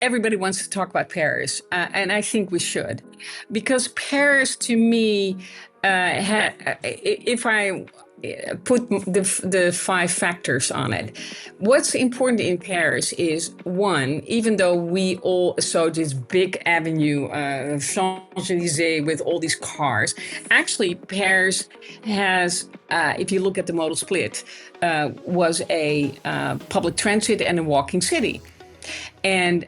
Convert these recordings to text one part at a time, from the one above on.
everybody wants to talk about Paris, and I think we should, because Paris, to me, if I put the five factors on it, what's important in Paris is one, even though we all associate this big avenue, Champs-Élysées, with all these cars, actually Paris has, if you look at the modal split, was a public transit and a walking city. And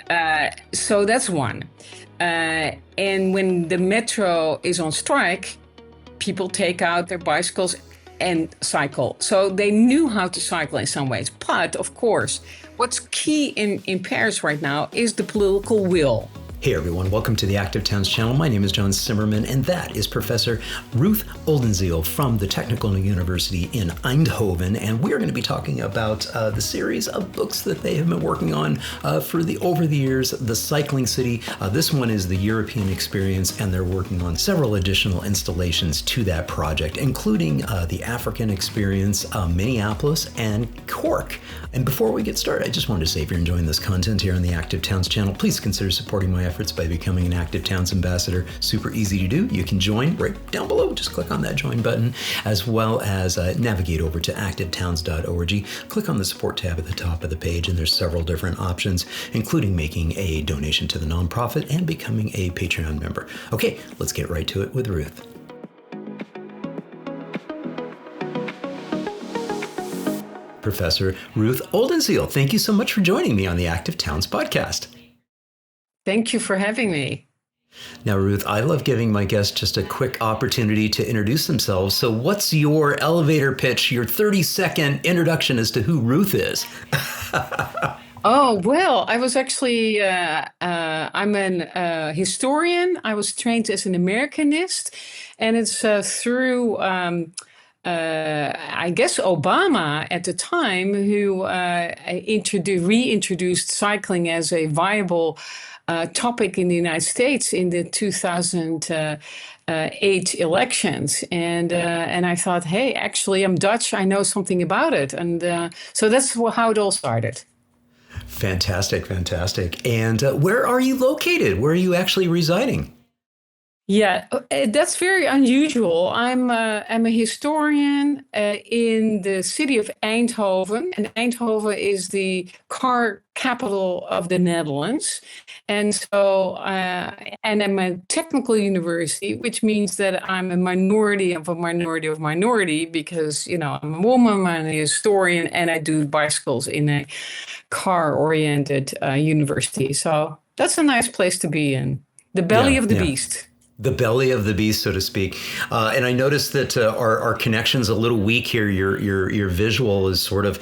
so that's one. And when the metro is on strike, people take out their bicycles and cycle. So they knew how to cycle in some ways. But of course, what's key in Paris right now is the political will. Hey everyone, welcome to the Active Towns channel. My name is John Zimmerman, and that is Professor Ruth Oldenziel from the Technical University in Eindhoven. And we are going to be talking about the series of books that they have been working on over the years, The Cycling City. This one is the European experience, and they're working on several additional installations to that project, including the African experience, Minneapolis, and Cork. And before we get started, I just wanted to say, if you're enjoying this content here on the Active Towns channel, please consider supporting my efforts by becoming an Active Towns ambassador. Super easy to do. You can join right down below. Just click on that join button, as well as navigate over to activetowns.org. Click on the support tab at the top of the page, and there's several different options, including making a donation to the nonprofit and becoming a Patreon member. Okay, let's get right to it with Ruth. Professor Ruth Oldenziel, thank you so much for joining me on the Active Towns podcast. Thank you for having me. Now, Ruth, I love giving my guests just a quick opportunity to introduce themselves. So what's your elevator pitch, your 30-second introduction as to who Ruth is? Oh, well, I was actually, I'm an historian. I was trained as an Americanist, and it's through... I guess Obama at the time, who reintroduced cycling as a viable topic in the United States in the 2008 elections. And I thought, hey, actually, I'm Dutch. I know something about it. And so that's how it all started. Fantastic, fantastic. And where are you located? Where are you actually residing? Yeah, that's very unusual. I'm a historian in the city of Eindhoven, and Eindhoven is the car capital of the Netherlands. And so, and I'm a technical university, which means that I'm a minority of a minority of minority, because, you know, I'm a woman, I'm a historian, and I do bicycles in a car-oriented university. So that's a nice place to be in. The belly of the beast. The belly of the beast, so to speak. And I noticed that our connection's a little weak here. Your visual is sort of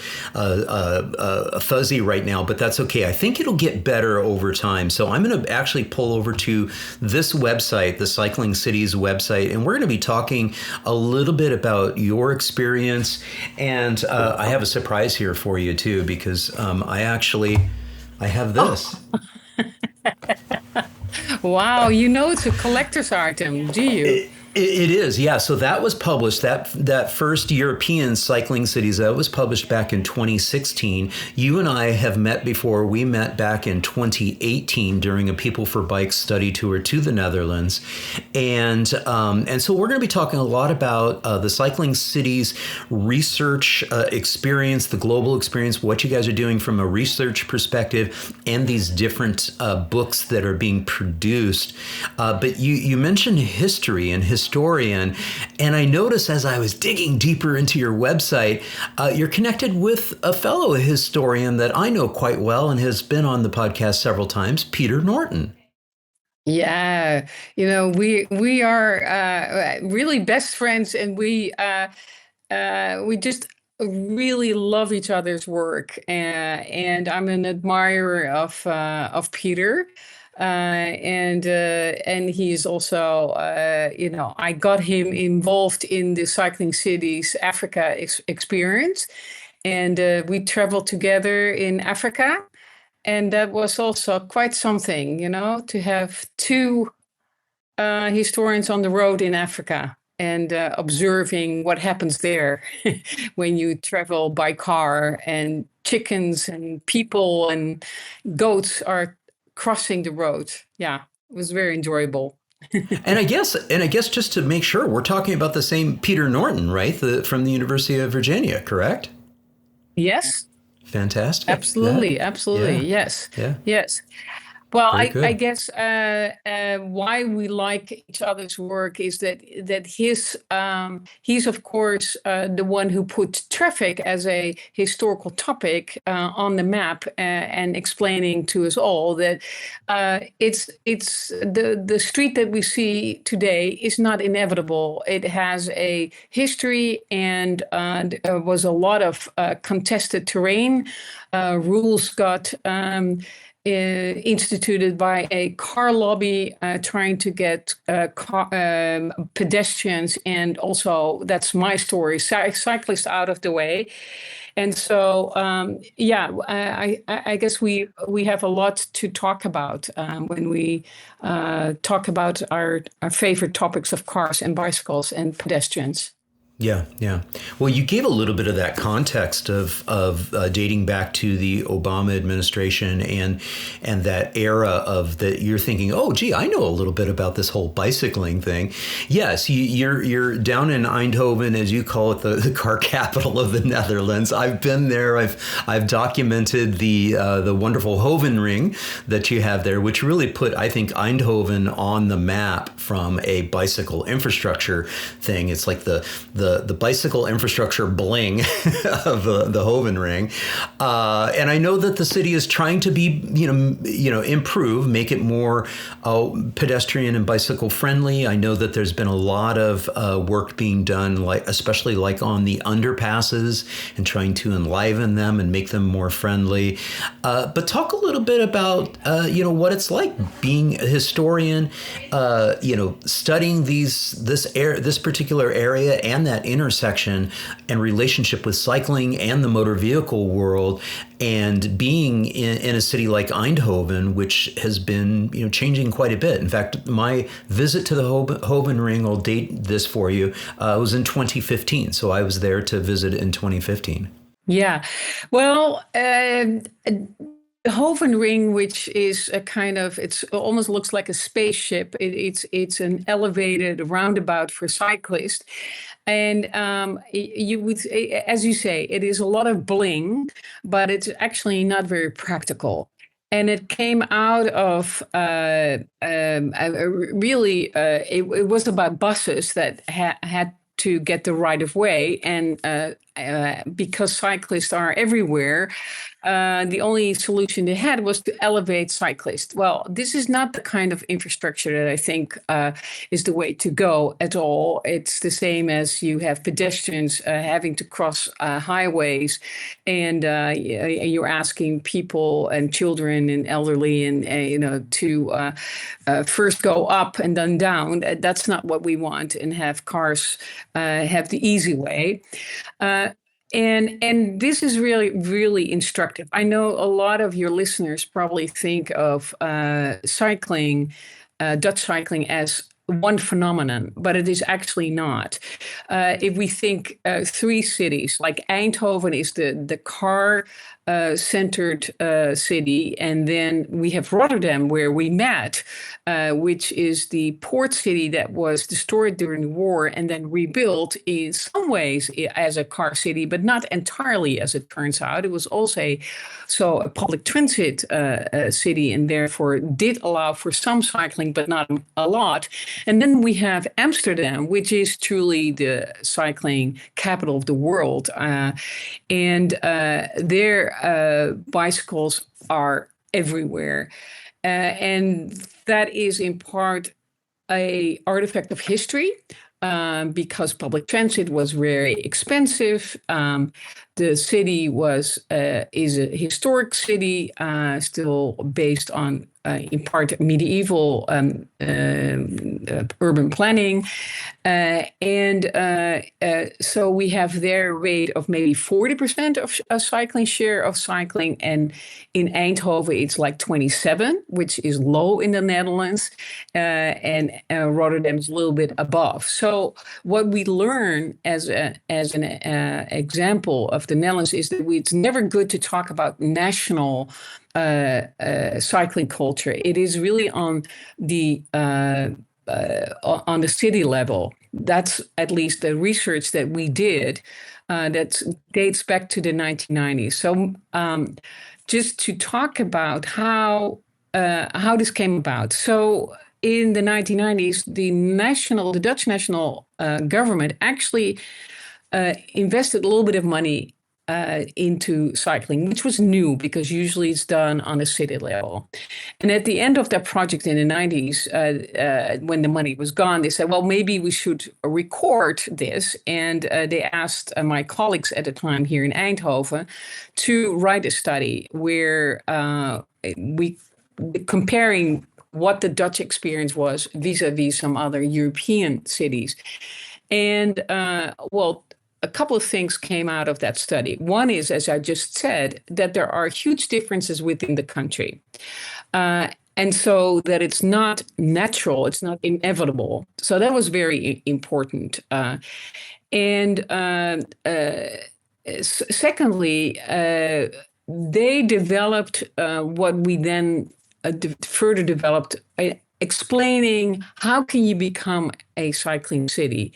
fuzzy right now, but that's okay. I think it'll get better over time. So I'm going to actually pull over to this website, the Cycling City's website, and we're going to be talking a little bit about your experience. And I have a surprise here for you too, because I have this. Oh. Wow, you know it's a collector's item, do you? It is, yeah. So that was published, that first European Cycling Cities, that was published back in 2016. You and I have met before. We met back in 2018 during a People for Bikes study tour to the Netherlands. And so we're going to be talking a lot about the Cycling Cities research experience, the global experience, what you guys are doing from a research perspective, and these different books that are being produced. But you mentioned history and historian, and I noticed as I was digging deeper into your website, you're connected with a fellow historian that I know quite well and has been on the podcast several times, Peter Norton. Yeah, you know, we are really best friends, and we just really love each other's work, and I'm an admirer of Peter. And he's also, I got him involved in the Cycling Cities Africa experience. And we traveled together in Africa. And that was also quite something, you know, to have two historians on the road in Africa and observing what happens there when you travel by car, and chickens and people and goats are crossing the road. Yeah, it was very enjoyable. And I guess just to make sure, we're talking about the same Peter Norton, right? From the University of Virginia, correct? Yes, Fantastic. absolutely, absolutely. Yeah, Yes, yeah, yes. Well, very I good. guess why we like each other's work is that he's of course the one who put traffic as a historical topic on the map and explaining to us all that it's the street that we see today is not inevitable. It has a history and there was a lot of contested terrain. Rules got instituted by a car lobby trying to get pedestrians and also, that's my story, cyclists out of the way. And so, yeah, I guess we have a lot to talk about when we talk about our favorite topics of cars and bicycles and pedestrians. Yeah, yeah. Well, you gave a little bit of that context of dating back to the Obama administration and that era of that. You're thinking, oh, gee, I know a little bit about this whole bicycling thing. Yes, you're down in Eindhoven, as you call it, the car capital of the Netherlands. I've been there. I've documented the wonderful Hoven ring that you have there, which really put, I think, Eindhoven on the map from a bicycle infrastructure thing. It's like the bicycle infrastructure bling of the Hoven ring, and I know that the city is trying to be improve, make it more pedestrian and bicycle friendly. I know that there's been a lot of work being done, like especially like on the underpasses and trying to enliven them and make them more friendly. But talk a little bit about what it's like being a historian, studying this particular area and that intersection and relationship with cycling and the motor vehicle world, and being in a city like Eindhoven, which has been changing quite a bit. In fact, my visit to the Hoven ring, I'll date this for you, was in 2015. So I was there to visit in 2015. Yeah, well, Hoven ring, which is a kind of, it almost looks like a spaceship. It's an elevated roundabout for cyclists. And you would, as you say, it is a lot of bling, but it's actually not very practical. And it came out of really, it was about buses that had to get the right of way. And because cyclists are everywhere, the only solution they had was to elevate cyclists. Well, this is not the kind of infrastructure that I think is the way to go at all. It's the same as you have pedestrians having to cross highways, and you're asking people and children and elderly and to first go up and then down. That's not what we want, and have cars have the easy way. And this is really, really instructive. I know a lot of your listeners probably think of cycling, Dutch cycling, as one phenomenon, but it is actually not. If we think three cities, like Eindhoven is the car centered city, and then we have Rotterdam, where we met, which is the port city that was destroyed during the war and then rebuilt in some ways as a car city, but not entirely, as it turns out. It was also a public transit city, and therefore did allow for some cycling, but not a lot. And then we have Amsterdam, which is truly the cycling capital of the world. And their bicycles are everywhere. And that is in part a artifact of history, because public transit was very expensive. The city is a historic city, still based on in part medieval urban planning, and so we have their rate of maybe 40% of cycling share of cycling, and in Eindhoven it's like 27, which is low in the Netherlands, and Rotterdam is a little bit above. So what we learn as an example of the Netherlands is that it's never good to talk about national cycling culture. It is really on the city level. That's at least the research that we did that dates back to the 1990s. So just to talk about how this came about. So in the 1990s, the Dutch national government actually invested a little bit of money into cycling, which was new because usually it's done on a city level. And at the end of that project in the 90s, when the money was gone, they said, well, maybe we should record this. And they asked my colleagues at the time here in Eindhoven to write a study where we comparing what the Dutch experience was vis-a-vis some other European cities. And a couple of things came out of that study. One is, as I just said, that there are huge differences within the country. And so that it's not natural, it's not inevitable. So that was very important. Secondly, they developed what we then further developed, explaining how can you become a cycling city.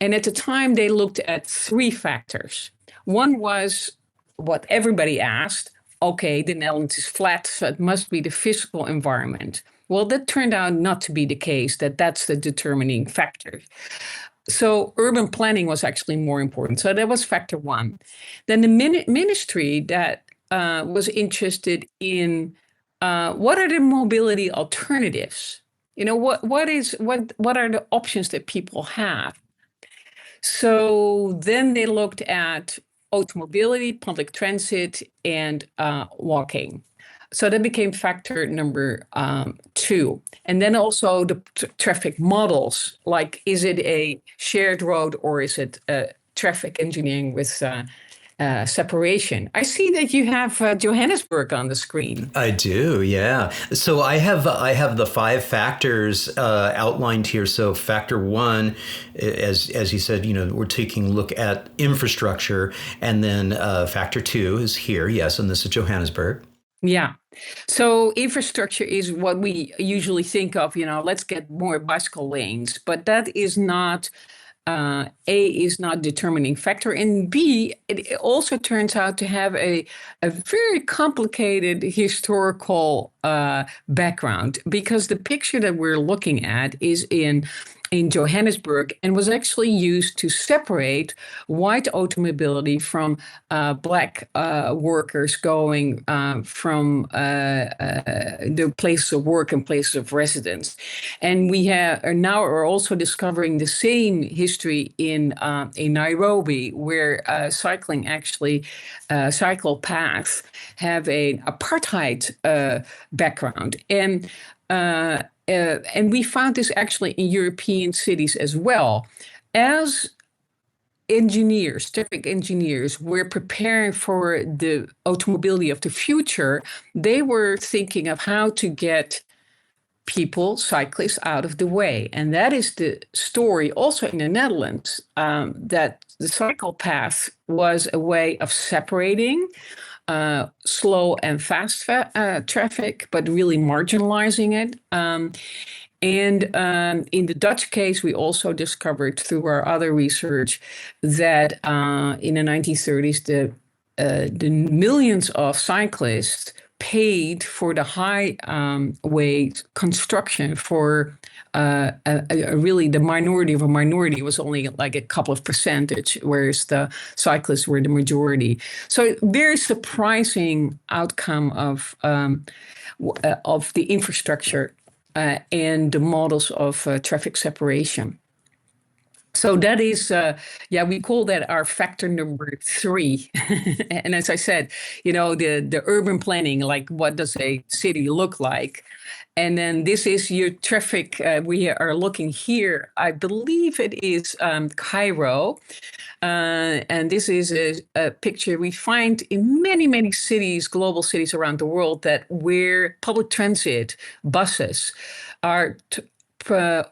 And at the time, they looked at three factors. One was what everybody asked. Okay, the Netherlands is flat, so it must be the physical environment. Well, that turned out not to be the case, that's the determining factor. So urban planning was actually more important. So that was factor one. Then the ministry that was interested in what are the mobility alternatives? What are the options that people have? So then they looked at automobility, public transit, and walking. So that became factor number 2. And then also the traffic models, like is it a shared road or is it traffic engineering with separation? I see that you have Johannesburg on the screen. I do, yeah. So I have the 5 factors outlined here. So factor 1, as you said, we're taking a look at infrastructure, and then factor 2 is here, yes, and this is Johannesburg. Yeah. So infrastructure is what we usually think of, let's get more bicycle lanes, but that is not. A is not determining factor, and B, it also turns out to have a very complicated historical background, because the picture that we're looking at is in Johannesburg and was actually used to separate white automobility from black workers going from the places of work and places of residence. And we are also discovering the same history in Nairobi, where cycling actually, cycle paths have an apartheid background. And we found this actually in European cities as well. As engineers, traffic engineers, were preparing for the automobility of the future, they were thinking of how to get people, cyclists, out of the way. And that is the story also in the Netherlands, that the cycle path was a way of separating slow and fast traffic, but really marginalizing it. In the Dutch case, we also discovered through our other research that in the 1930s, the millions of cyclists paid for the highway construction for really the minority of a minority. Was only like a couple of percentage, whereas the cyclists were the majority. So very surprising outcome of the infrastructure and the models of traffic separation. So that is, we call that our factor number 3. And as I said, the urban planning, like what does a city look like? And then this is your traffic. We are looking here. I believe it is Cairo. And this is a picture we find in many, many cities, global cities around the world, that where public transit buses are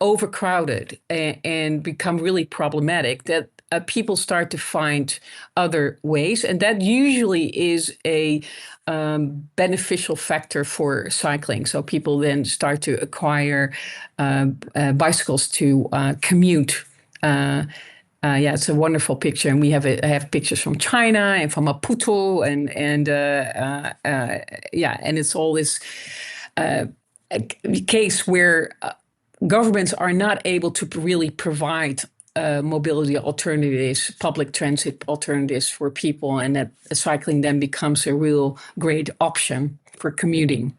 overcrowded and become really problematic, that people start to find other ways, and that usually is a beneficial factor for cycling. So people then start to acquire bicycles to commute. Yeah, it's a wonderful picture, and I have pictures from China and from Maputo, yeah, and it's all this a case where governments are not able to really provide mobility alternatives, public transit alternatives for people, and that cycling then becomes a real great option for commuting.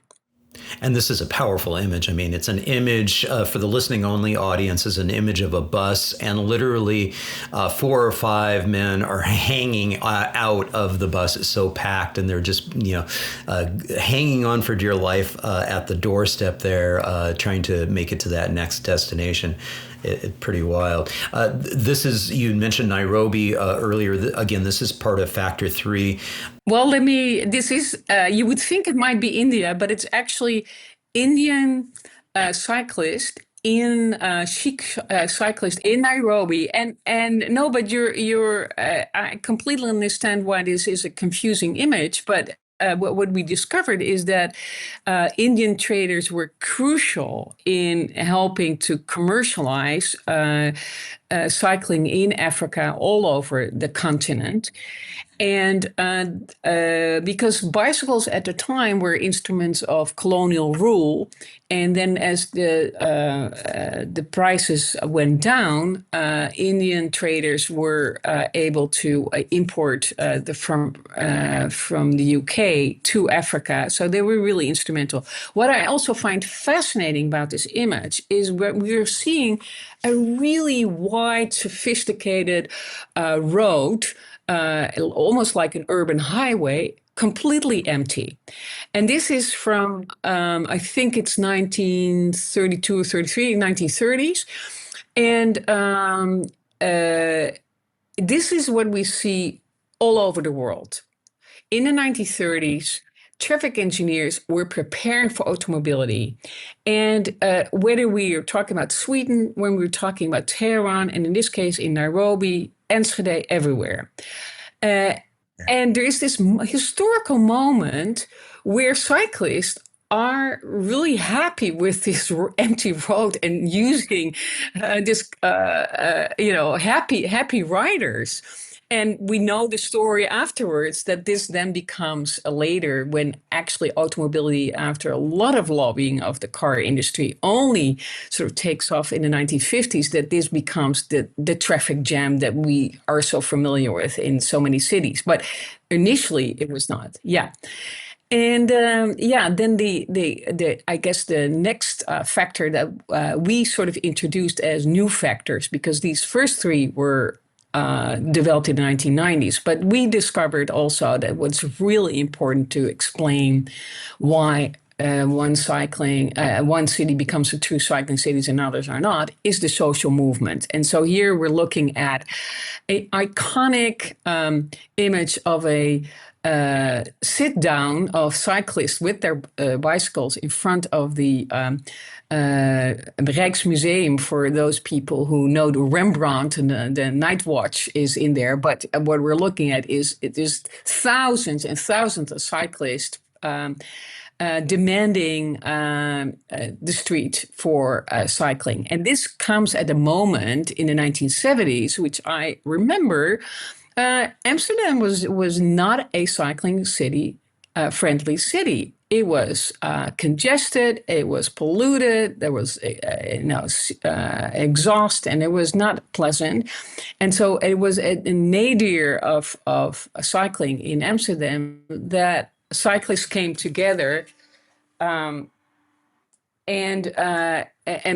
And this is a powerful image. I mean, it's an image for the listening only audience, is an image of a bus, and literally 4 or 5 men are hanging out of the bus. It's so packed, and they're just, hanging on for dear life at the doorstep there, trying to make it to that next destination. Pretty wild. You mentioned Nairobi earlier. Again, this is part of Factor 3. Well, you would think it might be India, but it's actually Indian cyclist chic cyclist in Nairobi. And no, but I completely understand why this is a confusing image, but what we discovered is that Indian traders were crucial in helping to commercialize cycling in Africa, all over the continent. And because bicycles at the time were instruments of colonial rule, and then as the prices went down, Indian traders were able to import from the UK to Africa. So they were really instrumental. What I also find fascinating about this image is we're seeing a really wide, sophisticated road, almost like an urban highway, completely empty. And this is from, I think it's 1932 or 33, 1930s. And this is what we see all over the world. In the 1930s, traffic engineers were preparing for automobility. And whether we are talking about Sweden, when we were talking about Tehran, and in this case in Nairobi, Enschede, everywhere. And there is this historical moment where cyclists are really happy with this empty road and using happy riders. And we know the story afterwards that this then becomes later, when actually automobility, after a lot of lobbying of the car industry, only sort of takes off in the 1950s, that this becomes the traffic jam that we are so familiar with in so many cities. But initially it was not. Yeah. And then I guess the next factor that we sort of introduced as new factors, because these first 3 were developed in the 1990s. But we discovered also that what's really important to explain why one city becomes a true cycling city and others are not, is the social movement. And so here we're looking at an iconic image of a sit down of cyclists with their bicycles in front of the Rijksmuseum. For those people who know the Rembrandt and the Night Watch is in there. But what we're looking at is thousands and thousands of cyclists demanding the street for cycling. And this comes at a moment in the 1970s, which I remember. Amsterdam was not a cycling city, friendly city. It was congested, it was polluted, there was exhaust, and it was not pleasant. And so it was a nadir of cycling in Amsterdam that cyclists came together and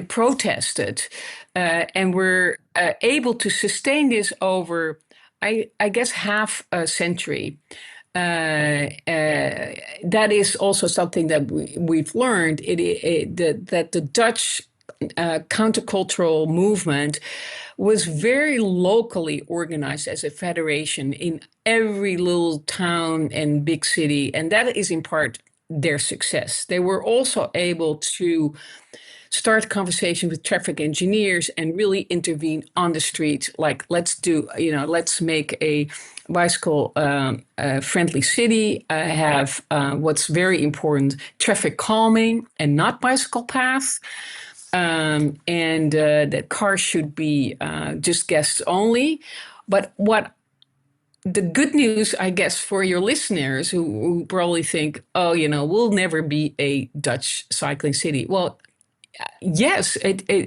protested, and were able to sustain this over, I guess, half a century. That is also something that we've learned, that the Dutch countercultural movement was very locally organized as a federation in every little town and big city. And that is in part their success. They were also able to start conversation with traffic engineers and really intervene on the street. Like, let's make a bicycle friendly city, have what's very important, traffic calming and not bicycle paths. And that cars should be just guests only. But what the good news, I guess, for your listeners who probably think, oh, we'll never be a Dutch cycling city. Well, yes,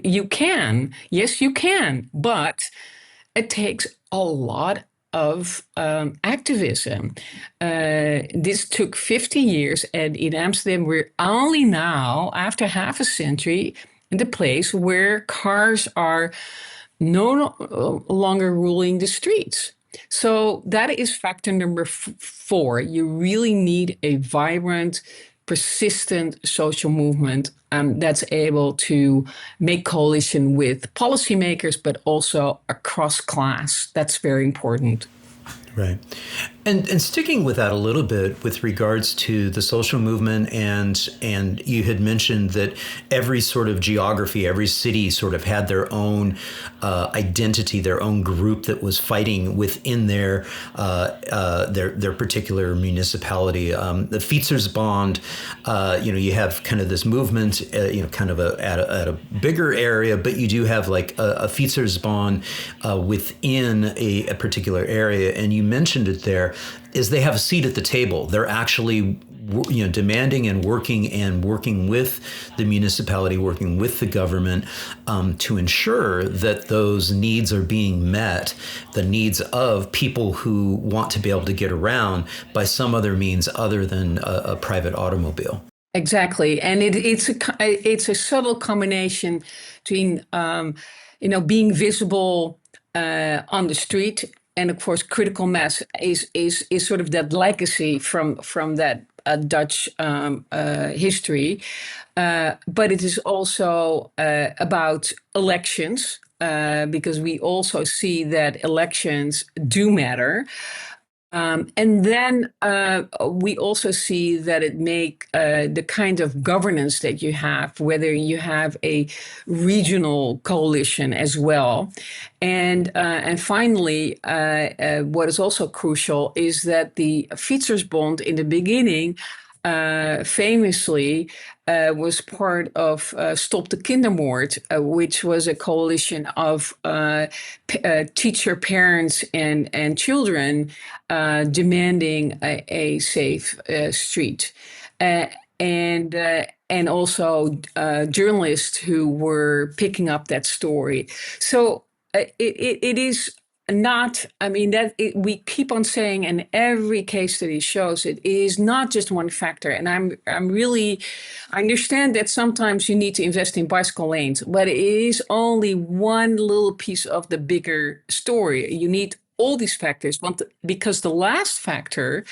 you can. Yes, you can. But it takes a lot of activism. This took 50 years, and in Amsterdam, we're only now, after half a century, in the place where cars are no longer ruling the streets. So that is factor number 4. You really need a vibrant, persistent social movement that's able to make coalition with policymakers, but also across class. That's very important. Right. And sticking with that a little bit with regards to the social movement, and you had mentioned that every sort of geography, every city sort of had their own identity, their own group that was fighting within their particular municipality. The Fietsersbond, you have kind of this movement, kind of at a bigger area, but you do have like a Fietsersbond within a particular area, and you mentioned it there. Is they have a seat at the table. They're actually, demanding and working with the municipality, working with the government to ensure that those needs are being met, the needs of people who want to be able to get around by some other means other than a private automobile. Exactly, and it's a subtle combination between being visible on the street. And of course, critical mass is sort of that legacy from that Dutch history, but it is also about elections because we also see that elections do matter. And then we also see that it make the kind of governance that you have, whether you have a regional coalition as well. And finally, what is also crucial is that the Fietsersbond in the beginning famously was part of Stop the Kindermoord, which was a coalition of teacher, parents, and children demanding a safe street. And also journalists who were picking up that story. So it is not, we keep on saying, and every case study shows it is not just one factor. And I understand that sometimes you need to invest in bicycle lanes, but it is only one little piece of the bigger story. You need all these factors, because the last factor,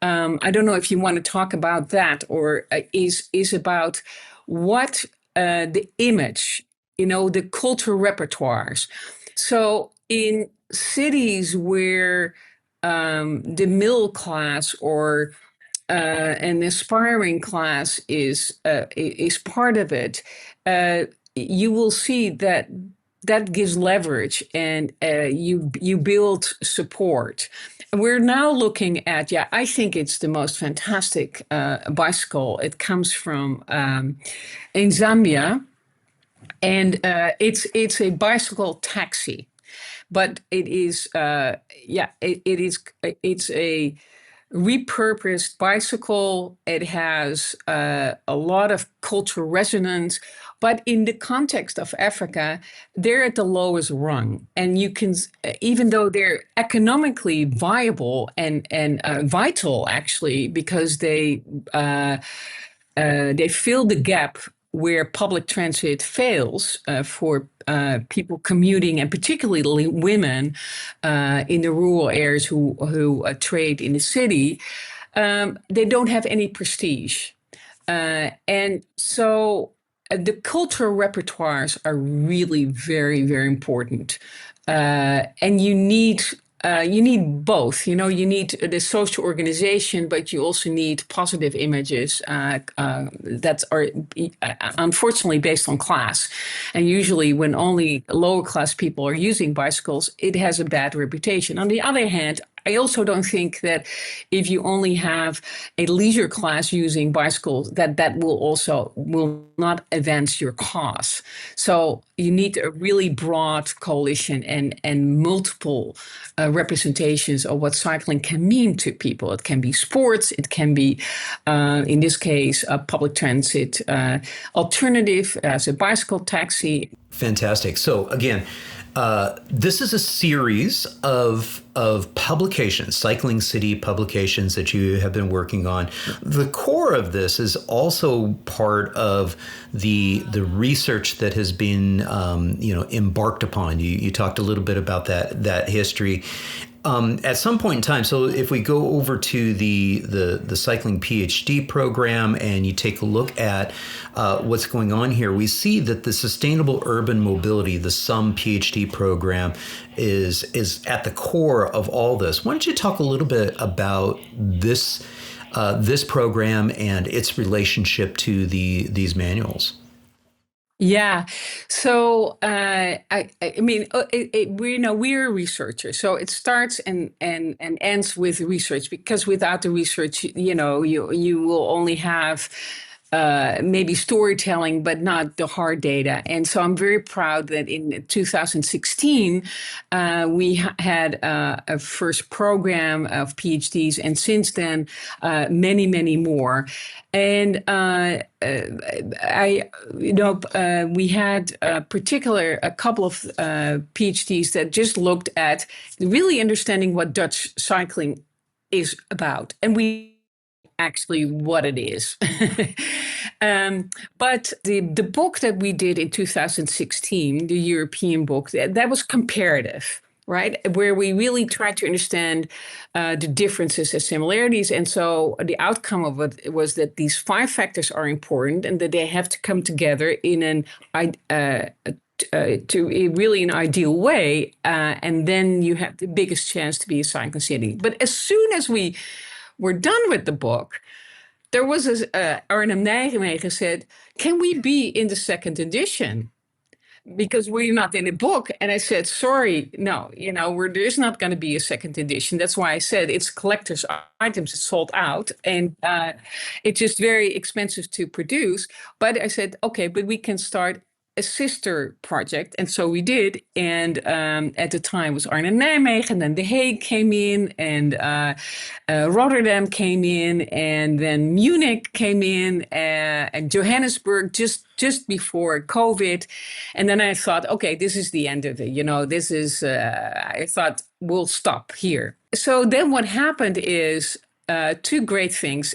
I don't know if you want to talk about that, or is about what the image, the cultural repertoires. So in cities where the middle class or an aspiring class is part of it, you will see that gives leverage, and you build support. We're now looking at, I think it's the most fantastic bicycle. It comes from in Zambia, and it's a bicycle taxi. But it is, it's a repurposed bicycle. It has a lot of cultural resonance. But in the context of Africa, they're at the lowest rung. And you can, even though they're economically viable and vital, actually, because they fill the gap where public transit fails for people commuting, and particularly women in the rural areas who trade in the city, they don't have any prestige. And so the cultural repertoires are really very, very important. And you need you need both. You know, you need the social organization, but you also need positive images that are unfortunately based on class. And usually, when only lower class people are using bicycles, it has a bad reputation. On the other hand, I also don't think that if you only have a leisure class using bicycles, that will not advance your cause. So you need a really broad coalition and multiple representations of what cycling can mean to people. It can be sports, it can be, in this case, a public transit alternative as a bicycle taxi. Fantastic. So again, this is a series of publications, Cycling City publications that you have been working on. The core of this is also part of the research that has been embarked upon. You talked a little bit about that history. At some point in time, so if we go over to the cycling PhD program and you take a look at what's going on here, we see that the Sustainable Urban Mobility, the SUM PhD program, is at the core of all this. Why don't you talk a little bit about this program and its relationship to these manuals? Yeah. So I mean, we're researchers, so it starts and ends with research. Because without the research, you will only have maybe storytelling, but not the hard data. And so I'm very proud that in 2016 we had a first program of PhDs, and since then many more. And we had a couple of PhDs that just looked at really understanding what Dutch cycling is about, and we actually what it is. But the book that we did in 2016, the European book, that was comparative, right? Where we really tried to understand the differences and similarities. And so the outcome of it was that these 5 factors are important and that they have to come together in to really an ideal way. And then you have the biggest chance to be a cycling city. But as soon as we were done with the book, there was Arnhem Nijmegen said, "Can we be in the second edition? Because we're not in a book." And I said, "Sorry, no, there's not going to be a second edition." That's why I said it's collector's items, it's sold out, and it's just very expensive to produce. But I said, okay, but we can start a sister project. And so we did. And at the time was Arnhem Nijmegen, then The Hague came in, and Rotterdam came in, and then Munich came in, and Johannesburg just before COVID. And then I thought, okay, this is the end of it. I thought we'll stop here. So then what happened is 2 great things.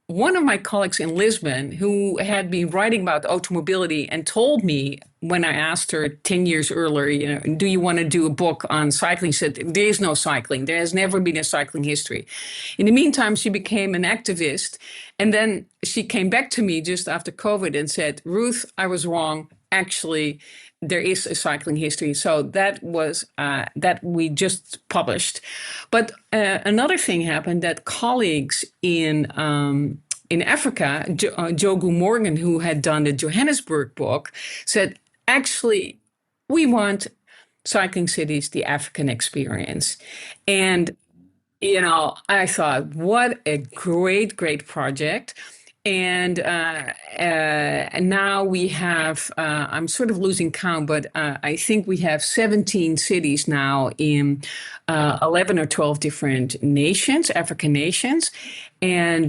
One of my colleagues in Lisbon, who had been writing about automobility and told me when I asked her 10 years earlier, do you want to do a book on cycling? She said, there is no cycling. There has never been a cycling history. In the meantime, she became an activist. And then she came back to me just after COVID and said, Ruth, I was wrong. Actually, there is a cycling history. So that was that we just published. But another thing happened, that colleagues in Africa, Jogu Morgan, who had done the Johannesburg book, said, actually, we want Cycling Cities, the African experience. And, I thought, what a great project. And now we have, I'm sort of losing count, but I think we have 17 cities now in 11 or 12 different nations, African nations. And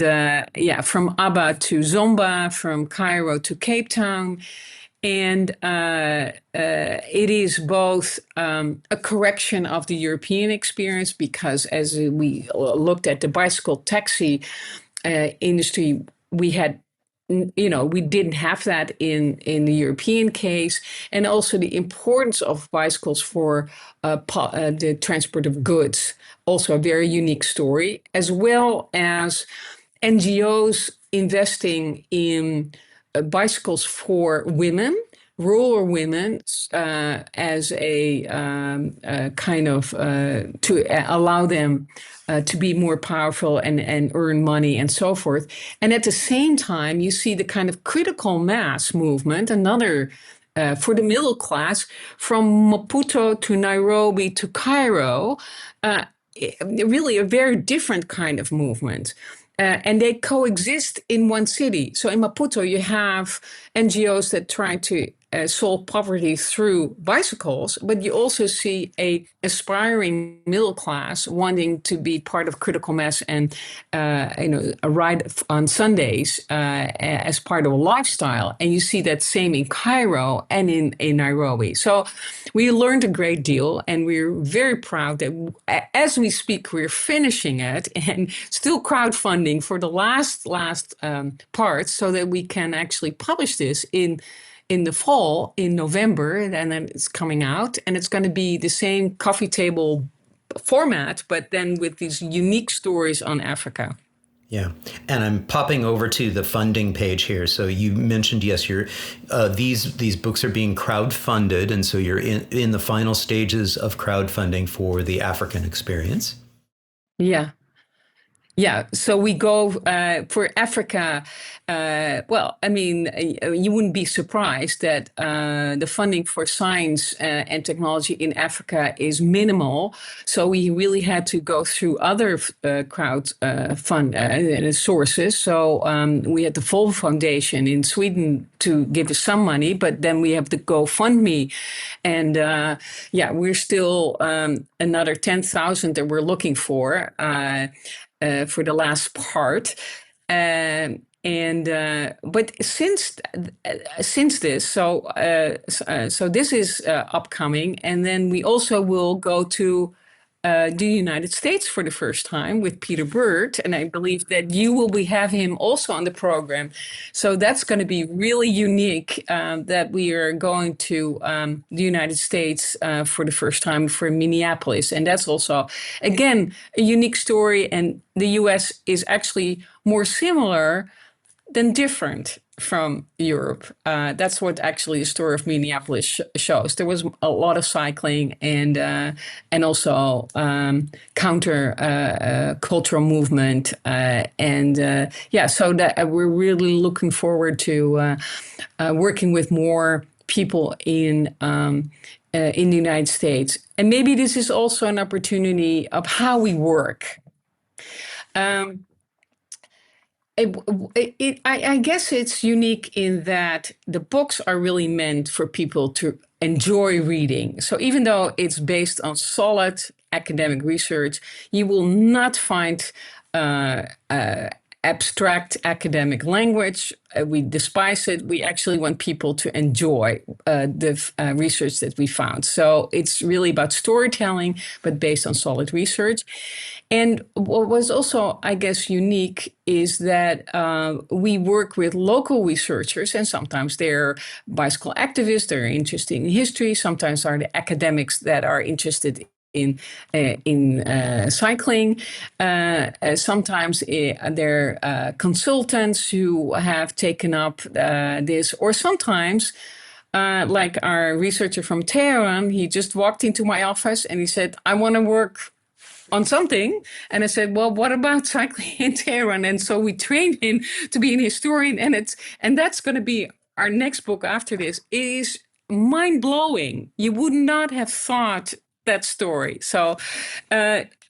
from Abba to Zomba, from Cairo to Cape Town. And it is both a correction of the European experience, because as we looked at the bicycle taxi industry, we didn't have that in the European case, and also the importance of bicycles for the transport of goods, also a very unique story, as well as NGOs investing in bicycles for women, rural women as a kind of to allow them to be more powerful and earn money and so forth. And at the same time, you see the kind of critical mass movement, another for the middle class, from Maputo to Nairobi to Cairo, really a very different kind of movement. And they coexist in one city. So in Maputo, you have NGOs that try to solve poverty through bicycles, but you also see a aspiring middle class wanting to be part of critical mass and a ride on Sundays as part of a lifestyle. And you see that same in Cairo and in Nairobi. So we learned a great deal, and we're very proud that as we speak, we're finishing it and still crowdfunding for the last part, so that we can actually publish this in the fall, in November, and then it's coming out, and it's going to be the same coffee table format, but then with these unique stories on Africa. Yeah, and I'm popping over to the funding page here. So you mentioned, yes, you're these books are being crowdfunded, and so you're in the final stages of crowdfunding for the African experience. Yeah. Yeah, so we go for Africa. Well, I mean, you wouldn't be surprised that the funding for science and technology in Africa is minimal. So we really had to go through other crowd fund sources. So we had the Volvo Foundation in Sweden to give us some money, but then we have the GoFundMe, and we're still another 10,000 that we're looking for the last part, but since this, so this is upcoming, and then we also will go to the United States for the first time with Peter Bird, and I believe that you will have him also on the program. So that's going to be really unique that we are going to the United States for the first time for Minneapolis. And that's also, again, a unique story. And the US is actually more similar than different from Europe. That's what actually the story of Minneapolis shows. There was a lot of cycling and also counter cultural movement, so that we're really looking forward to working with more people in the United States. And maybe this is also an opportunity of how we work. I guess it's unique in that the books are really meant for people to enjoy reading. So even though it's based on solid academic research, you will not find abstract academic language. We despise it. We actually want people to enjoy the research that we found. So it's really about storytelling, but based on solid research. And what was also, I guess, unique is that we work with local researchers, and sometimes they're bicycle activists, they're interested in history, sometimes are the academics that are interested in cycling. Sometimes they're consultants who have taken up this, or sometimes like our researcher from Tehran, he just walked into my office and he said, I want to work on something. And I said, well, what about cycling in Tehran? And so we trained him to be an historian. And that's going to be our next book after this. It is mind-blowing. You would not have thought that story. So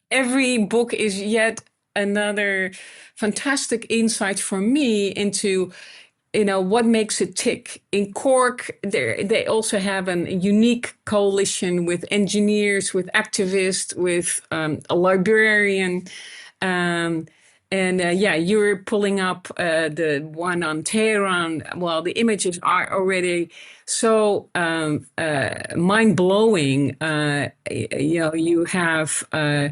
every book is yet another fantastic insight for me into what makes it tick. In Cork, they also have a unique coalition with engineers, with activists, with a librarian. You're pulling up the one on Tehran. Well, the images are already so mind-blowing. You have a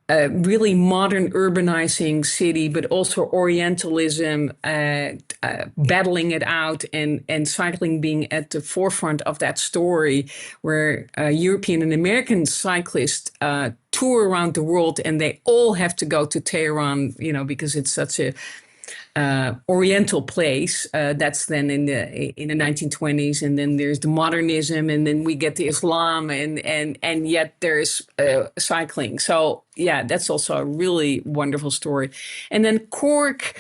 really modern urbanizing city, but also Orientalism battling it out, and cycling being at the forefront of that story, where European and American cyclists tour around the world, and they all have to go to Tehran, because it's such a Oriental place. That's then in the 1920s, and then there's the modernism, and then we get the Islam, and yet there's cycling. So yeah, that's also a really wonderful story. And then Cork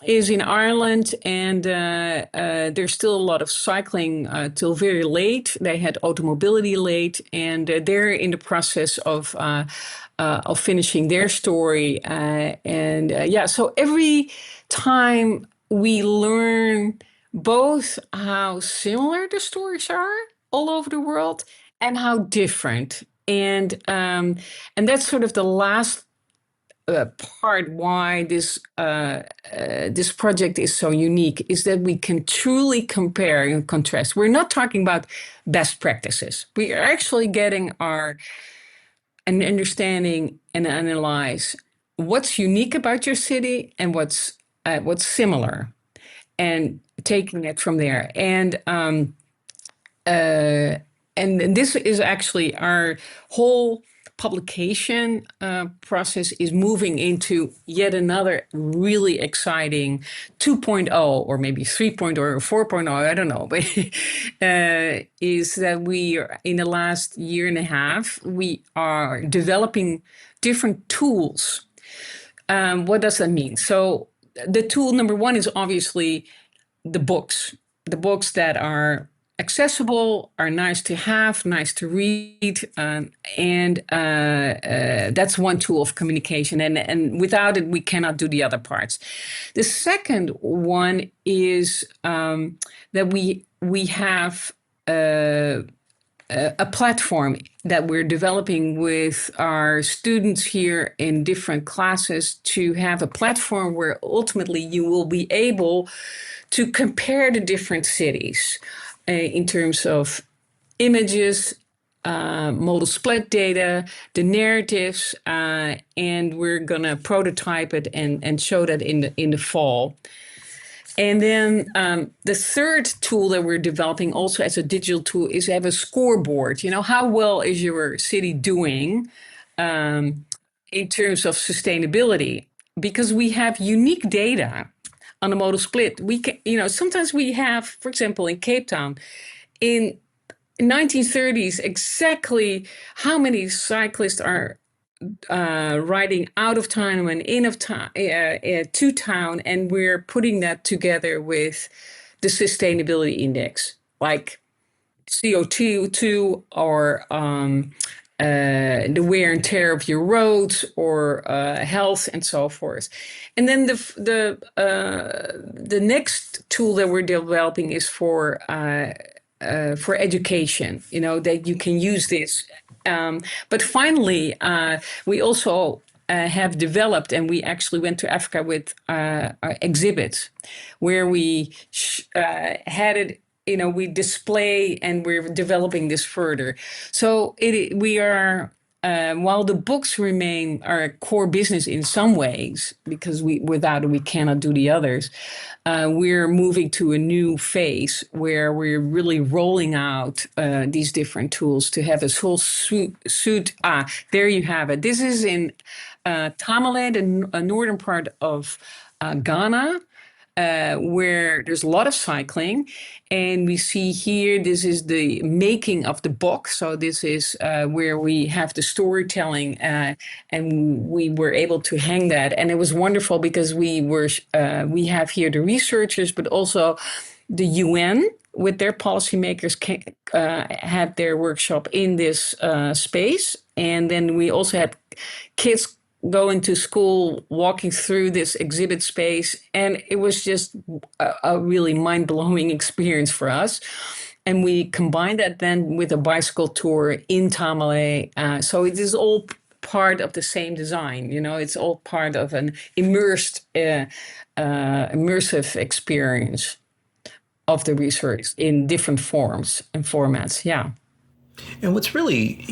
is in Ireland, and there's still a lot of cycling till very late. They had automobility late, and they're in the process of finishing their story. So every time we learn both how similar the stories are all over the world and how different. And that's sort of the last part why this project is so unique, is that we can truly compare and contrast. We're not talking about best practices. We are actually getting an understanding and analyze what's unique about your city and what's similar, and taking it from there. And this is actually our whole publication process is moving into yet another really exciting 2.0 or maybe 3.0 or 4.0, I don't know, but is that we are, in the last year and a half, we are developing different tools. What does that mean? So the tool number one is obviously the books that are accessible, are nice to have, nice to read, and that's one tool of communication. And without it, we cannot do the other parts. The second one is that we have a platform that we're developing with our students here in different classes, to have a platform where ultimately you will be able to compare the different cities in terms of images, modal split data, the narratives, and we're gonna prototype it and show that in the fall. And then the third tool that we're developing also as a digital tool is have a scoreboard. You know, how well is your city doing in terms of sustainability? Because we have unique data on the modal split. We can, sometimes we have, for example, in Cape Town, in 1930s, exactly how many cyclists are riding out of town and in of town to town, and we're putting that together with the sustainability index, like CO2 or the wear and tear of your roads, or health and so forth. And then the next tool that we're developing is for education. That you can use this. But finally, we also have developed, and we actually went to Africa with our exhibits, where we had it. We display, and we're developing this further. So we are, while the books remain our core business in some ways, because without it we cannot do the others, we're moving to a new phase where we're really rolling out these different tools to have this whole suite. There you have it. This is in Tamale, the northern part of Ghana, where there's a lot of cycling. And we see here, this is the making of the book. So this is where we have the storytelling, and we were able to hang that. And it was wonderful because we have here the researchers, but also the UN with their policymakers had their workshop in this space. And then we also had kids going to school, walking through this exhibit space. And it was just a really mind-blowing experience for us. And we combined that then with a bicycle tour in Tamale. So it is all part of the same design. It's all part of an immersive experience of the research in different forms and formats. Yeah. And what's really,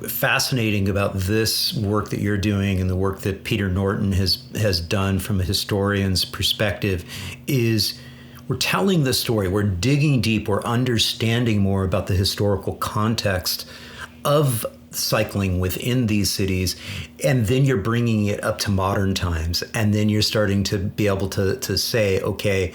fascinating about this work that you're doing and the work that Peter Norton has done from a historian's perspective is we're telling the story, we're digging deep, we're understanding more about the historical context of cycling within these cities, and then you're bringing it up to modern times, and then you're starting to be able to say, okay,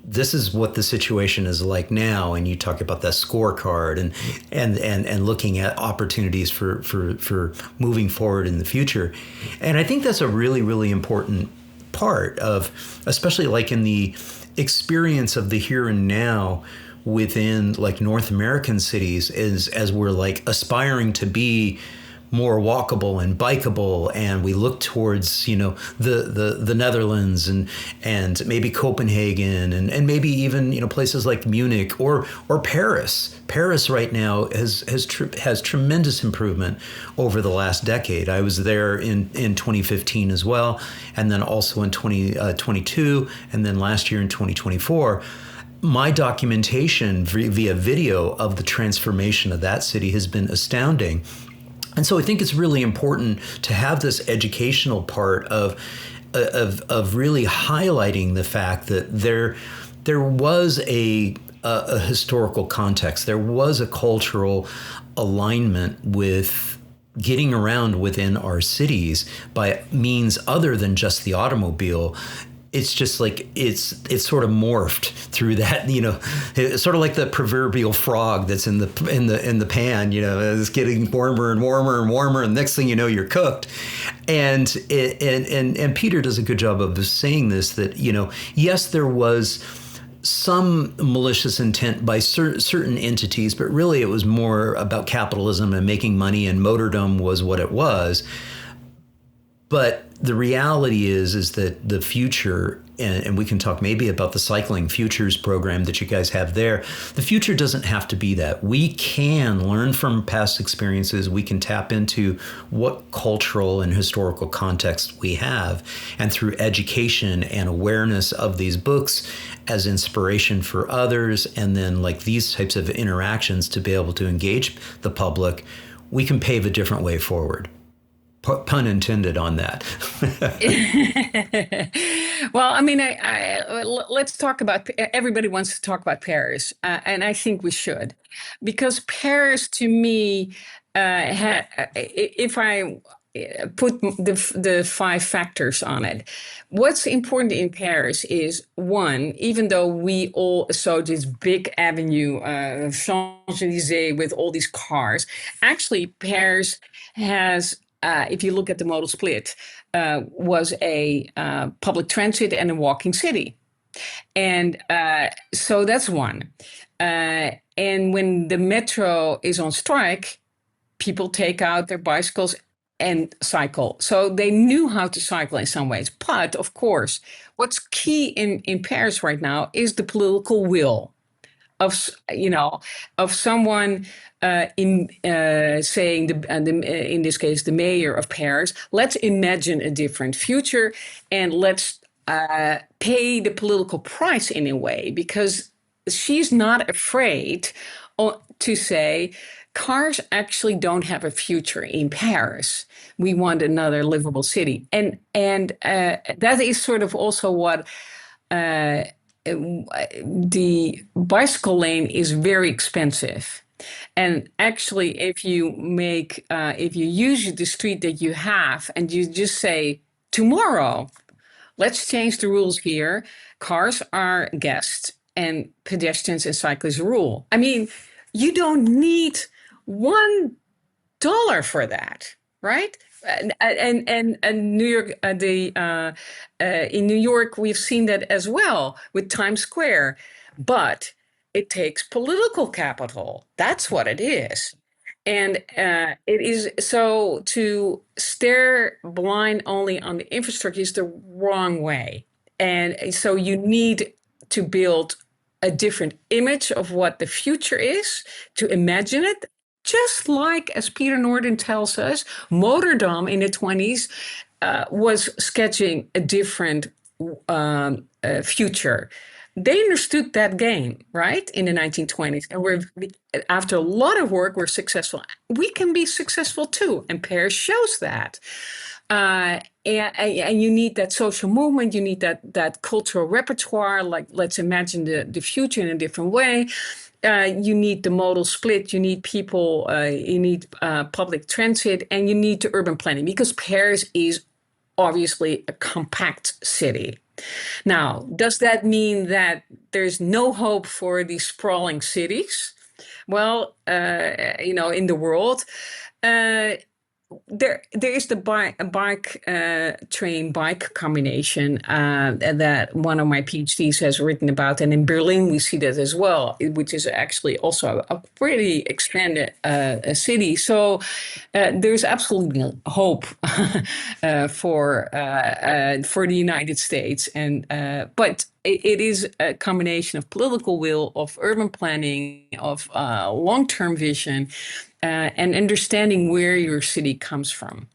this is what the situation is like now, and you talk about that scorecard and looking at opportunities for moving forward in the future, and I think that's a really, really important part of, especially like in the experience of the here and now within like North American cities, is as we're like aspiring to be more walkable and bikeable, and we look towards the Netherlands and maybe Copenhagen and maybe even places like Munich or Paris. Paris right now has tremendous improvement over the last decade. I was there in 2015 as well, and then also in 2022, and then last year in 2024. My documentation via video of the transformation of that city has been astounding. And so I think it's really important to have this educational part of really highlighting the fact that there was a historical context, there was a cultural alignment with getting around within our cities by means other than just the automobile. It's just like it's sort of morphed through that, it's sort of like the proverbial frog that's in the pan, it's getting warmer and warmer and warmer, and next thing you know, you're cooked. And Peter does a good job of saying this, that yes, there was some malicious intent by certain entities, but really it was more about capitalism and making money, and motordom was what it was. But the reality is that the future, and we can talk maybe about the Cycling Futures program that you guys have there, the future doesn't have to be that. We can learn from past experiences. We can tap into what cultural and historical context we have. And through education and awareness of these books as inspiration for others, and then like these types of interactions to be able to engage the public, we can pave a different way forward. Pun intended on that. Well, I mean, let's talk about. Everybody wants to talk about Paris, and I think we should, because Paris, to me, if I put the five factors on it, what's important in Paris is, one, even though we all saw this big avenue, Champs-Élysées, with all these cars, actually Paris has. If you look at the modal split, was a public transit and a walking city. And so that's one. And when the metro is on strike, people take out their bicycles and cycle. So they knew how to cycle in some ways. But of course, what's key in Paris right now is the political will of someone in saying in this case the mayor of Paris, let's imagine a different future, and let's pay the political price in a way, because she's not afraid to say cars actually don't have a future in Paris. We want another livable city, and that is sort of also what. The bicycle lane is very expensive. And actually, if you use the street that you have and you just say, tomorrow, let's change the rules here. Cars are guests and pedestrians and cyclists rule. I mean, you don't need $1 for that, right? And New York, in New York, we've seen that as well with Times Square, but it takes political capital. That's what it is. And it is so to stare blind only on the infrastructure is the wrong way. And so you need to build a different image of what the future is, to imagine it. Just like, as Peter Norden tells us, motordom in the 20s was sketching a different future. They understood that game, right, in the 1920s. And after a lot of work, we're successful. We can be successful too, and Paris shows that. And you need that social movement, you need that cultural repertoire. Like, let's imagine the future in a different way. You need the modal split, you need people, you need public transit, and you need the urban planning, because Paris is obviously a compact city. Now, does that mean that there's no hope for these sprawling cities? Well, in the world, uh, there is the bike train bike combination that one of my PhDs has written about, and in Berlin we see that as well, which is actually also a pretty expanded city. So there's absolutely hope for the United States, and but it is a combination of political will, of urban planning, of long-term vision, and understanding where your city comes from.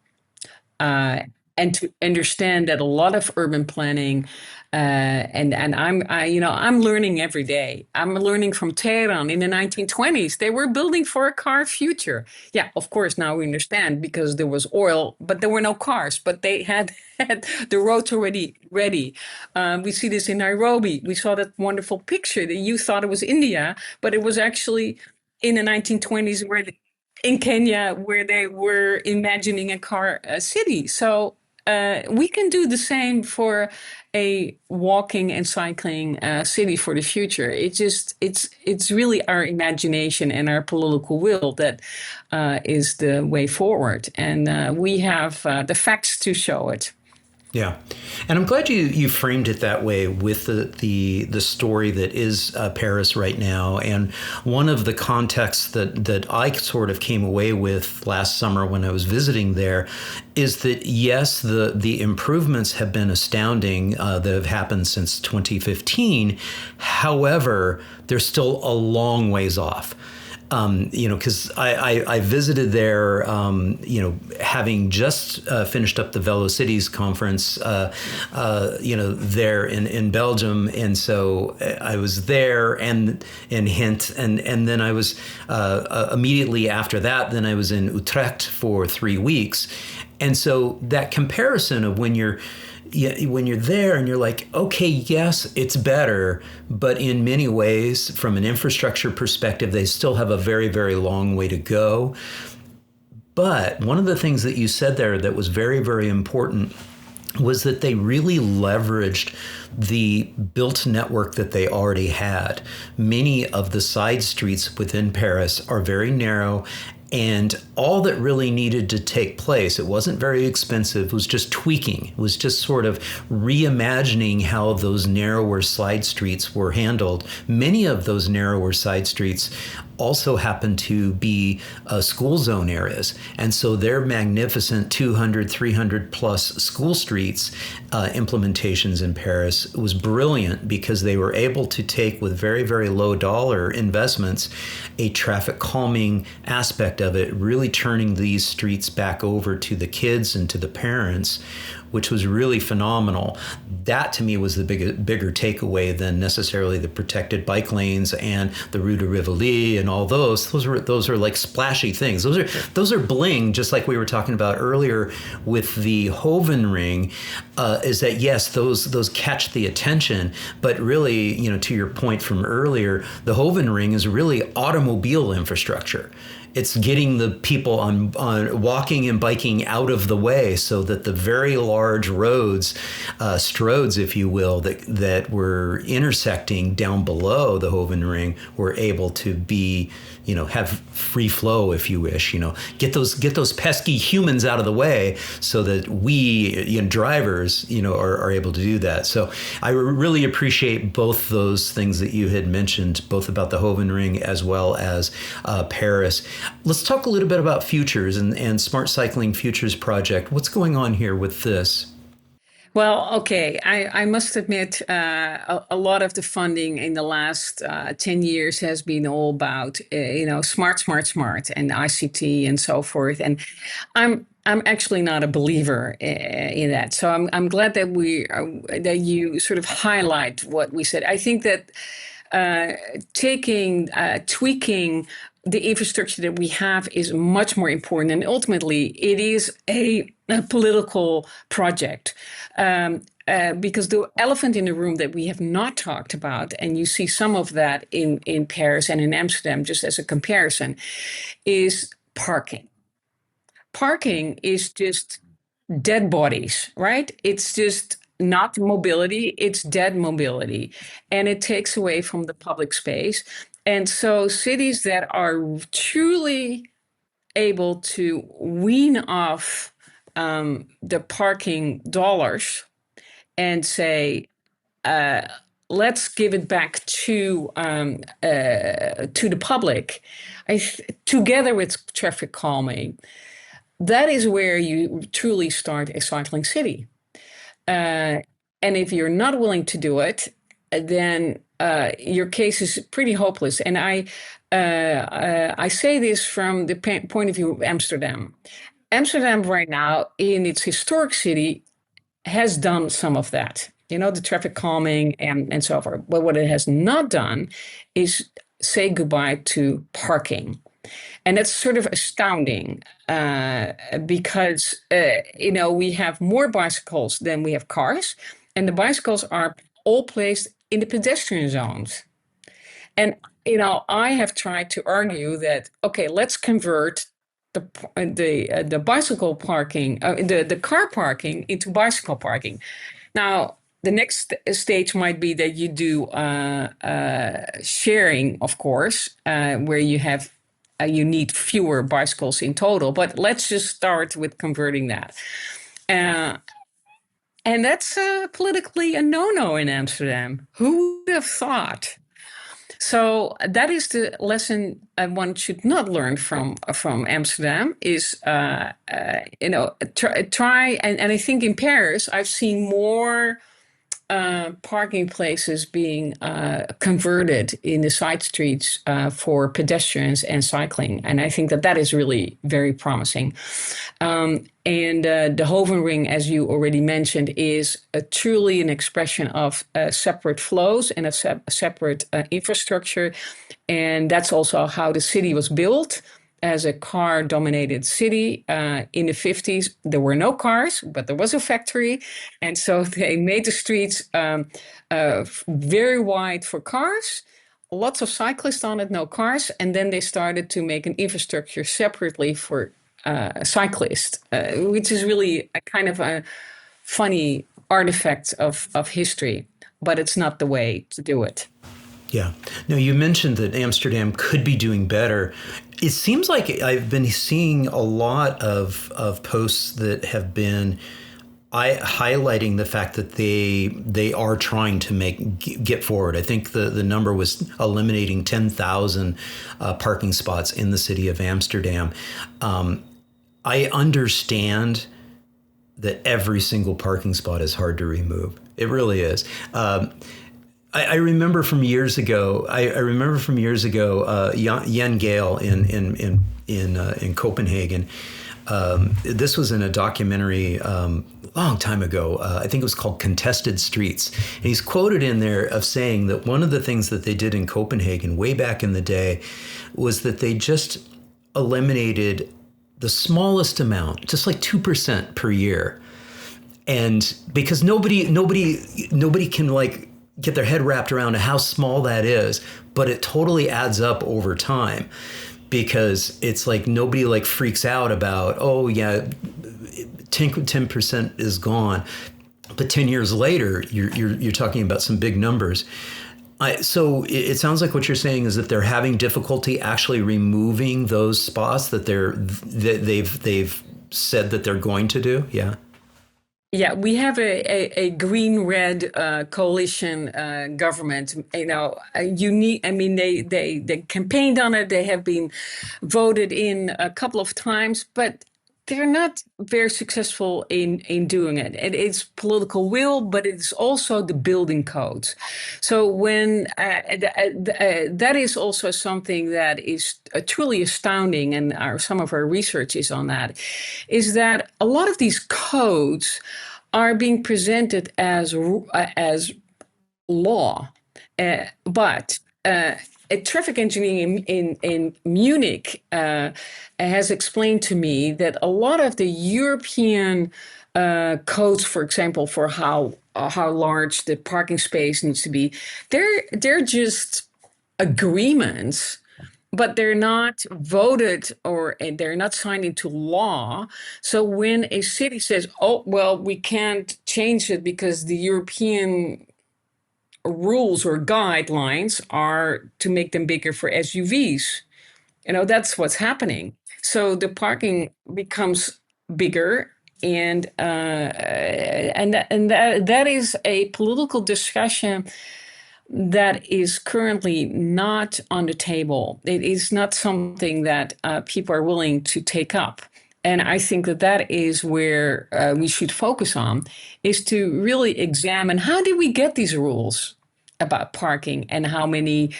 Uh, and to understand that a lot of urban planning, and I'm learning every day. I'm learning from Tehran in the 1920s. They were building for a car future. Yeah, of course, now we understand because there was oil, but there were no cars. But they had the roads already ready. We see this in Nairobi. We saw that wonderful picture that you thought it was India, but it was actually in the 1920s in Kenya, where they were imagining a car city. So we can do the same for a walking and cycling city for the future. It's really our imagination and our political will that is the way forward, and we have the facts to show it. Yeah, and I'm glad you framed it that way with the story that is Paris right now. And one of the contexts that I sort of came away with last summer when I was visiting there is that yes, the improvements have been astounding that have happened since 2015. However, they're still a long ways off. Because I visited there, having just finished up the VeloCities conference, there in Belgium. And so I was there and in Ghent. And then I was immediately after that, then I was in Utrecht for 3 weeks. And so that comparison of when you're there and you're like, okay, yes, it's better, but in many ways, from an infrastructure perspective, they still have a very, very long way to go. But one of the things that you said there that was very, very important was that they really leveraged the built network that they already had. Many of the side streets within Paris are very narrow, and all that really needed to take place, it wasn't very expensive, was just tweaking. It was just sort of reimagining how those narrower side streets were handled. Many of those narrower side streets also happen to be school zone areas. And so their magnificent 200, 300 plus school streets implementations in Paris was brilliant because they were able to take, with very, very low dollar investments, a traffic calming aspect of it, really turning these streets back over to the kids and to the parents, which was really phenomenal. That to me was the bigger takeaway than necessarily the protected bike lanes and the Rue de Rivoli and all those. Those are like splashy things. Those are bling, just like we were talking about earlier with the Hoven ring. Is that yes, those catch the attention, but really, to your point from earlier, the Hoven ring is really automobile infrastructure. It's getting the people on walking and biking out of the way so that the very large roads, stroads, if you will, that were intersecting down below the Hoven Ring were able to be, have free flow, if you wish. Get those pesky humans out of the way so that we, drivers, are able to do that. So I really appreciate both those things that you had mentioned, both about the Hoven Ring as well as Paris. Let's talk a little bit about Futures and Smart Cycling Futures Project. What's going on here with this? Well, okay, I must admit, a lot of the funding in the last 10 years has been all about, smart, smart, smart, and ICT and so forth. And I'm actually not a believer in that. So I'm glad that that you sort of highlight what we said. I think that tweaking the infrastructure that we have is much more important. And ultimately, it is a political project. Because the elephant in the room that we have not talked about, and you see some of that in Paris and in Amsterdam, just as a comparison, is parking. Parking is just dead bodies, right? It's just not mobility, it's dead mobility. And it takes away from the public space. And so cities that are truly able to wean off the parking dollars and say, let's give it back to the public, together with traffic calming. That is where you truly start a cycling city. And if you're not willing to do it, then your case is pretty hopeless. And I say this from the point of view of Amsterdam. Amsterdam right now, in its historic city, has done some of that. You know, the traffic calming and so forth. But what it has not done is say goodbye to parking. And that's sort of astounding because, we have more bicycles than we have cars. And the bicycles are all placed in the pedestrian zones. And, I have tried to argue that, okay, let's convert the bicycle parking, the car parking into bicycle parking. Now, the next stage might be that you do sharing, of course, where you need fewer bicycles in total. But let's just start with converting that. And that's politically a no-no in Amsterdam. Who would have thought? So that is the lesson one should not learn from Amsterdam is, try. And I think in Paris, I've seen more parking places being converted in the side streets for pedestrians and cycling. And I think that is really very promising. And the Hovenring, as you already mentioned, is truly an expression of separate flows and a separate infrastructure. And that's also how the city was built. As a car-dominated city in the 50s, there were no cars, but there was a factory. And so they made the streets very wide for cars, lots of cyclists on it, no cars. And then they started to make an infrastructure separately for cyclists, which is really a kind of a funny artifact of history, but it's not the way to do it. Yeah. Now, you mentioned that Amsterdam could be doing better. It seems like I've been seeing a lot of posts that have been highlighting the fact that they are trying to get forward. I think the number was eliminating 10,000 parking spots in the city of Amsterdam. I understand that every single parking spot is hard to remove. It really is. I remember from years ago. Jan Gale in Copenhagen. This was in a documentary long time ago. I think it was called Contested Streets. And he's quoted in there of saying that one of the things that they did in Copenhagen way back in the day was that they just eliminated the smallest amount, just like 2% per year. And because nobody can like get their head wrapped around how small that is, but it totally adds up over time, because it's like nobody like freaks out about, oh yeah, 10% is gone, but 10 years later you're talking about some big numbers. So it sounds like what you're saying is that they're having difficulty actually removing those spots that they've said that they're going to do. Yeah. Yeah, we have a green-red coalition government. Unique. I mean, they campaigned on it. They have been voted in a couple of times, but they're not very successful in doing it. It's political will, but it's also the building codes. So when that is also something that is truly astounding, and some of our research is on that, is that a lot of these codes are being presented as law, but a traffic engineer in Munich has explained to me that a lot of the European codes, for example, for how large the parking space needs to be, they're just agreements, but they're not voted or they're not signed into law. So when a city says, "Oh, well, we can't change it because the European rules or guidelines are to make them bigger for SUVs," that's what's happening. So the parking becomes bigger, and that is a political discussion that is currently not on the table. It is not something that people are willing to take up. And I think that is where we should focus on, is to really examine, how did we get these rules about parking and how many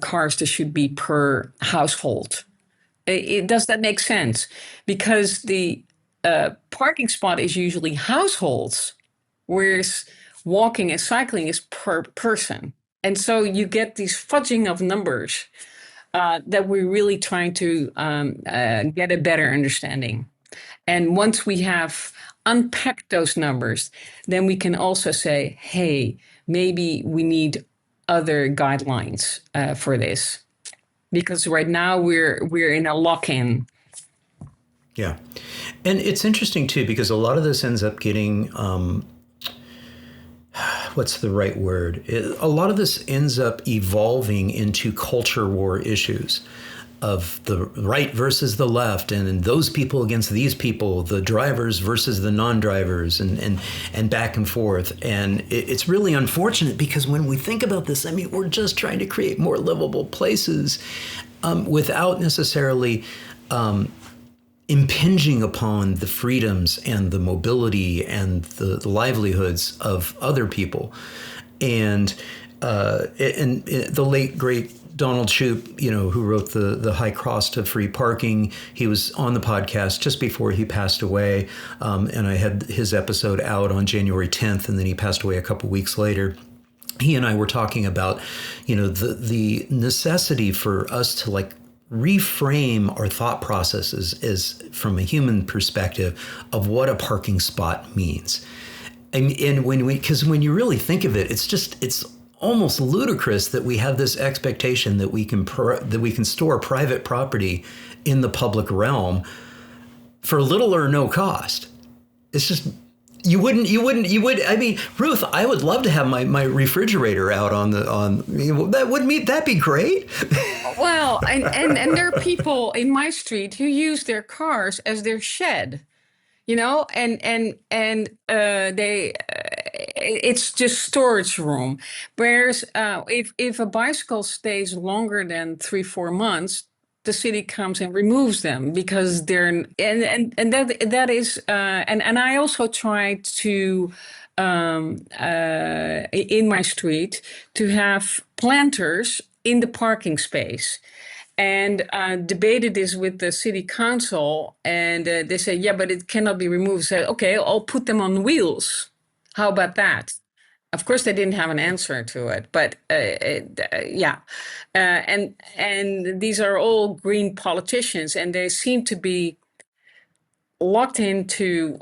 cars there should be per household? Does that make sense? Because the parking spot is usually households, whereas walking and cycling is per person. And so you get these fudging of numbers that we're really trying to get a better understanding. And once we have unpacked those numbers, then we can also say, hey, maybe we need other guidelines for this. Because right now we're in a lock-in. Yeah. And it's interesting, too, because a lot of this ends up getting, what's the right word? A lot of this ends up evolving into culture war issues of the right versus the left, and those people against these people, the drivers versus the non-drivers, and back and forth. And it's really unfortunate, because when we think about this, I mean, we're just trying to create more livable places without necessarily impinging upon the freedoms and the mobility and the livelihoods of other people. And the late, great Donald Shoup, who wrote the High Cost of Free Parking, he was on the podcast just before he passed away. And I had his episode out on January 10th, and then he passed away a couple weeks later. He and I were talking about, the necessity for us to reframe our thought processes is from a human perspective of what a parking spot means. And when you really think of it, it's almost ludicrous that we have this expectation that we can store private property in the public realm for little or no cost. It's just, you would. I mean, Ruth, I would love to have my refrigerator out that'd be great. Well, and there are people in my street who use their cars as their shed, it's just storage room. Whereas if a bicycle stays longer than 3-4 months, the city comes and removes them because they're and that is and I also tried to in my street to have planters in the parking space, and debated this with the city council, and they said, yeah, but it cannot be removed. I said, okay, I'll put them on wheels. How about that? Of course, they didn't have an answer to it, but yeah. And these are all green politicians, and they seem to be locked into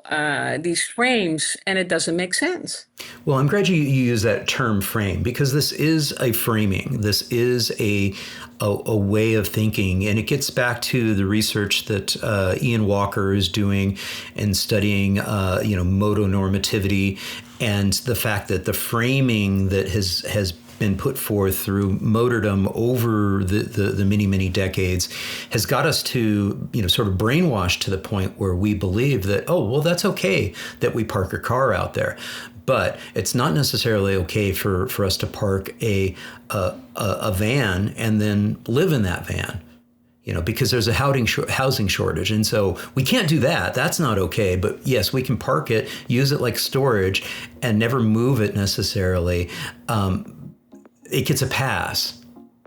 these frames, and it doesn't make sense. Well, I'm glad you use that term frame, because this is a framing. This is a way of thinking, and it gets back to the research that Ian Walker is doing and studying, motonormativity, and the fact that the framing that has been put forth through motordom over the many decades has got us to, sort of brainwashed to the point where we believe that, oh, well, that's okay that we park a car out there. But it's not necessarily okay for us to park a van and then live in that van, because there's a housing shortage. And so we can't do that. That's not okay. But yes, we can park it, use it like storage, and never move it necessarily. It gets a pass.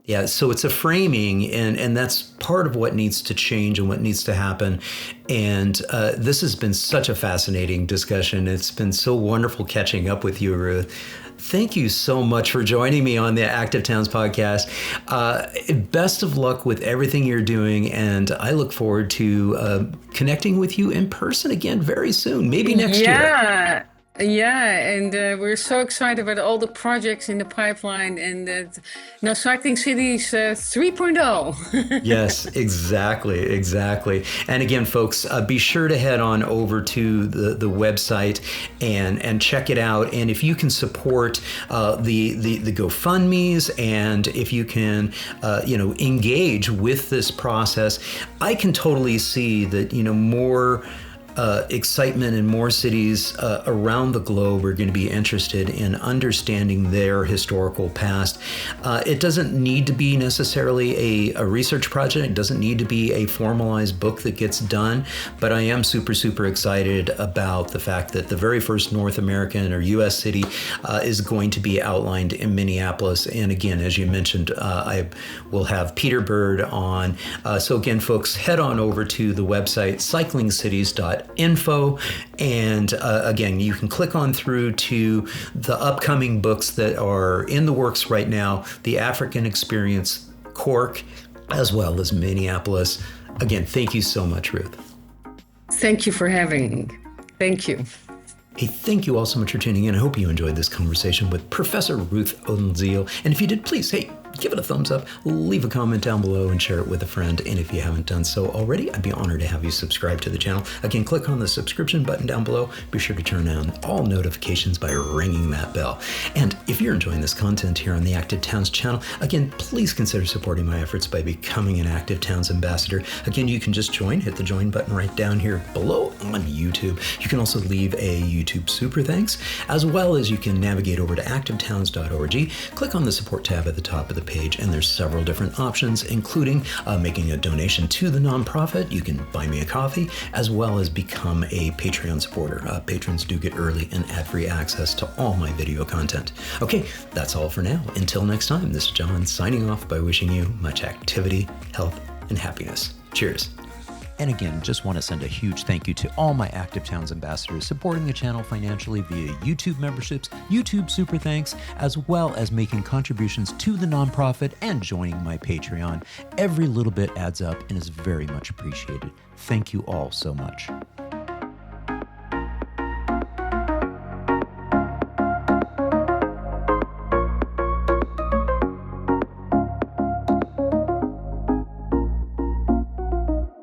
Yeah, so it's a framing, and that's part of what needs to change and what needs to happen. And this has been such a fascinating discussion. It's been so wonderful catching up with you, Ruth. Thank you so much for joining me on the Active Towns podcast. Best of luck with everything you're doing, and I look forward to connecting with you in person again very soon, maybe next year. Yeah, and we're so excited about all the projects in the pipeline and Cycling Cities 3.0. Yes, exactly. And again, folks, be sure to head on over to the website and check it out. And if you can support the GoFundMes, and if you can engage with this process, I can totally see that more excitement in more cities around the globe are going to be interested in understanding their historical past. It doesn't need to be necessarily a research project. It doesn't need to be a formalized book that gets done, but I am super excited about the fact that the very first North American or U.S. city is going to be outlined in Minneapolis. And again, as you mentioned, I will have Peter Bird on. So again, folks, head on over to the website, cyclingcities.info, and again, you can click on through to the upcoming books that are in the works right now, the African Experience, Cork, as well as Minneapolis. Again, thank you so much, Ruth. Thank you for having me. Thank you. Hey, thank you all so much for tuning in. I hope you enjoyed this conversation with Professor Ruth Oldenziel. And if you did, please, give it a thumbs up, leave a comment down below, and share it with a friend. And if you haven't done so already, I'd be honored to have you subscribe to the channel. Again, click on the subscription button down below. Be sure to turn on all notifications by ringing that bell. And if you're enjoying this content here on the Active Towns channel, again, please consider supporting my efforts by becoming an Active Towns ambassador. Again, you can just hit the join button right down here below on YouTube. You can also leave a YouTube super thanks, as well as you can navigate over to activetowns.org, click on the support tab at the top of the page, and there's several different options, including making a donation to the nonprofit. You can buy me a coffee, as well as become a Patreon supporter. Patrons do get early and ad-free access to all my video content. Okay, that's all for now. Until next time, this is John signing off by wishing you much activity, health, and happiness. Cheers. And again, just want to send a huge thank you to all my Active Towns ambassadors supporting the channel financially via YouTube memberships, YouTube super thanks, as well as making contributions to the nonprofit and joining my Patreon. Every little bit adds up and is very much appreciated. Thank you all so much.